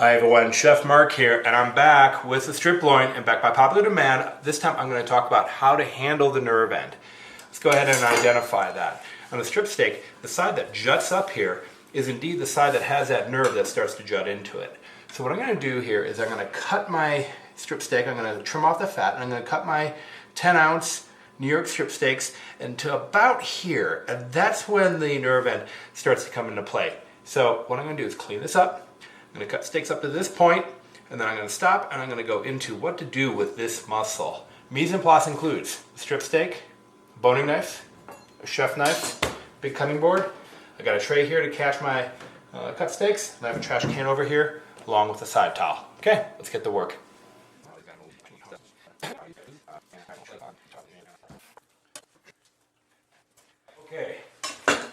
Hi everyone, Chef Mark here, and I'm back with the strip loin, and back by popular demand. This time I'm going to talk about how to handle the nerve end. Let's go ahead and identify that. On the strip steak, the side that juts up here is indeed the side that has that nerve that starts to jut into it. So what I'm going to do here is I'm going to cut my strip steak, I'm going to trim off the fat, and I'm going to cut my 10-ounce New York strip steaks into about here, and that's when the nerve end starts to come into play. So what I'm going to do is clean this up. I'm going to cut steaks up to this point, and then I'm going to stop, and I'm going to go into what to do with this muscle. Mise en place includes a strip steak, a boning knife, a chef knife, big cutting board. I got a tray here to catch my cut steaks, and I have a trash can over here along with a side towel. Okay, let's get to work. Okay,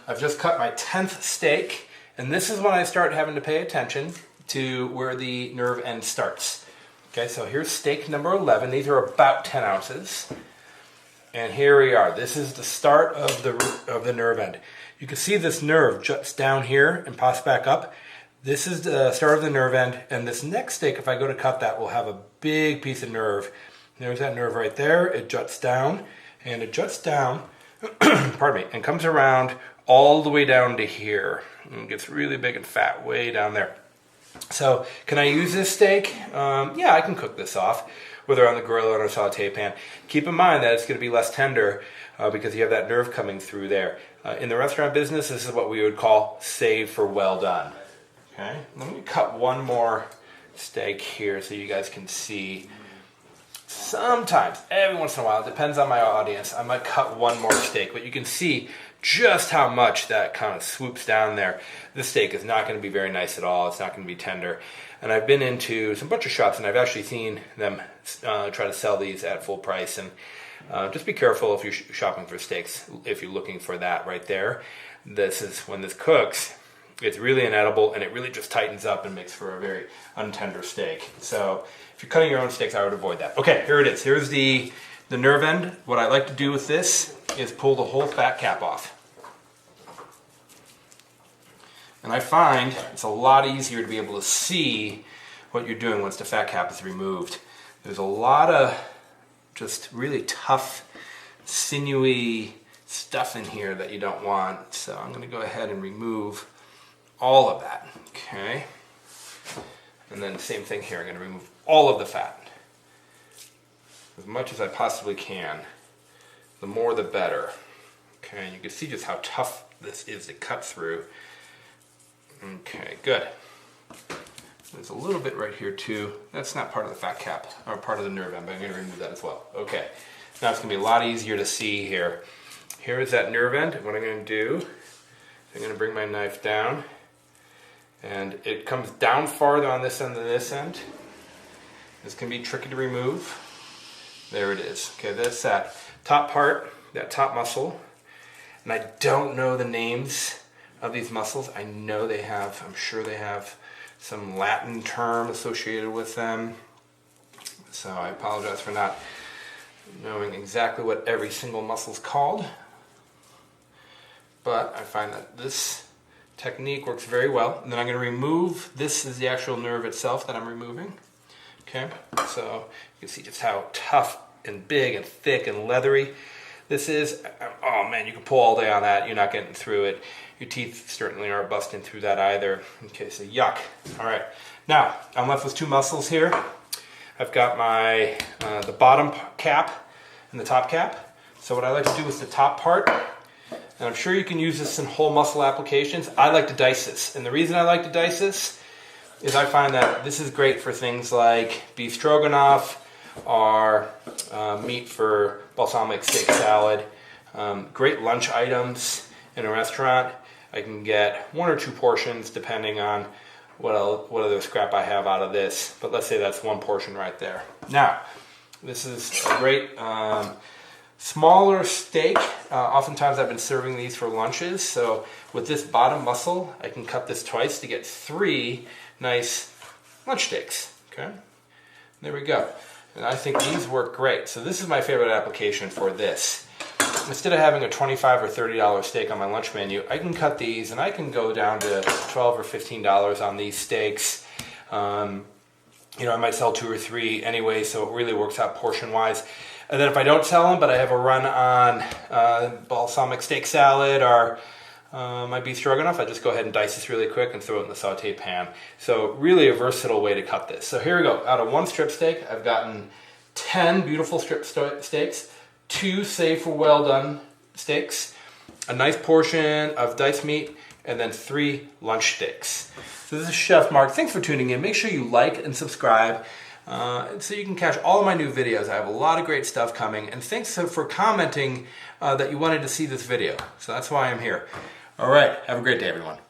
I've just cut my 10th steak, and this is when I start having to pay attention to where the nerve end starts. Okay, so here's steak number 11. These are about 10 ounces. And here we are. This is the start of the nerve end. You can see this nerve juts down here and pops back up. This is the start of the nerve end, and this next steak, if I go to cut that, will have a big piece of nerve. There's that nerve right there. It juts down, and it juts down, pardon me, and comes around all the way down to here. And it gets really big and fat way down there. So, can I use this steak? Yeah, I can cook this off, whether on the grill or on a saute pan. Keep in mind that it's going to be less tender because you have that nerve coming through there. In the restaurant business, this is what we would call save for well done. Okay, let me cut one more steak here so you guys can see. Sometimes, every once in a while, it depends on my audience, I might cut one more steak, but you can see just how much that kind of swoops down there. This steak is not going to be very nice at all. It's not going to be tender. And I've been into some butcher shops, and I've actually seen them try to sell these at full price. And just be careful if you're shopping for steaks, if you're looking for that right there. This is when this cooks, it's really inedible, and it really just tightens up and makes for a very untender steak. So if you're cutting your own steaks, I would avoid that. Okay, here it is. Here's the nerve end. What I like to do with this is pull the whole fat cap off. And I find it's a lot easier to be able to see what you're doing once the fat cap is removed. There's a lot of just really tough, sinewy stuff in here that you don't want. So I'm going to go ahead and remove all of that. Okay. And then the same thing here. I'm going to remove all of the fat. As much as I possibly can. The more the better. Okay, and you can see just how tough this is to cut through. Okay, good. There's a little bit right here too. That's not part of the fat cap, or part of the nerve end, but I'm going to remove that as well. Okay, now it's going to be a lot easier to see here. Here is that nerve end. What I'm going to do, I'm going to bring my knife down, and it comes down farther on this end than this end. This can be tricky to remove. There it is. Okay, that's that top part, that top muscle, and I don't know the names of these muscles. I know they have, I'm sure they have some Latin term associated with them. So I apologize for not knowing exactly what every single muscle is called. But I find that this technique works very well. And then I'm going to remove, this is the actual nerve itself that I'm removing. Okay, so you can see just how tough and big and thick and leathery this is. Oh man, you can pull all day on that. You're not getting through it. Your teeth certainly aren't busting through that either. Okay, so yuck. All right, now I'm left with two muscles here. I've got my the bottom cap and the top cap. So what I like to do is the top part, and I'm sure you can use this in whole muscle applications. I like to dice this, and the reason I like to dice this is I find that this is great for things like beef stroganoff or meat for balsamic steak salad. Great lunch items in a restaurant. I can get one or two portions depending on what other scrap I have out of this. But let's say that's one portion right there. Now, this is a great smaller steak. Oftentimes I've been serving these for lunches. So with this bottom muscle, I can cut this twice to get 3 nice lunch steaks. Okay, there we go. And I think these work great. So this is my favorite application for this. Instead of having a $25 or $30 steak on my lunch menu, I can cut these and I can go down to $12 or $15 on these steaks. You know, I might sell 2 or 3 anyway, so it really works out portion-wise. And then if I don't sell them, but I have a run on balsamic steak salad or my beef stroganoff, I just go ahead and dice this really quick and throw it in the saute pan. So really a versatile way to cut this. So here we go. Out of 1 strip steak, I've gotten 10 beautiful strip steaks, 2 safe for well done steaks, a nice portion of diced meat, and then 3 lunch steaks. So this is Chef Mark. Thanks for tuning in. Make sure you like and subscribe so you can catch all of my new videos. I have a lot of great stuff coming. And thanks for commenting that you wanted to see this video. So that's why I'm here. All right. Have a great day, everyone.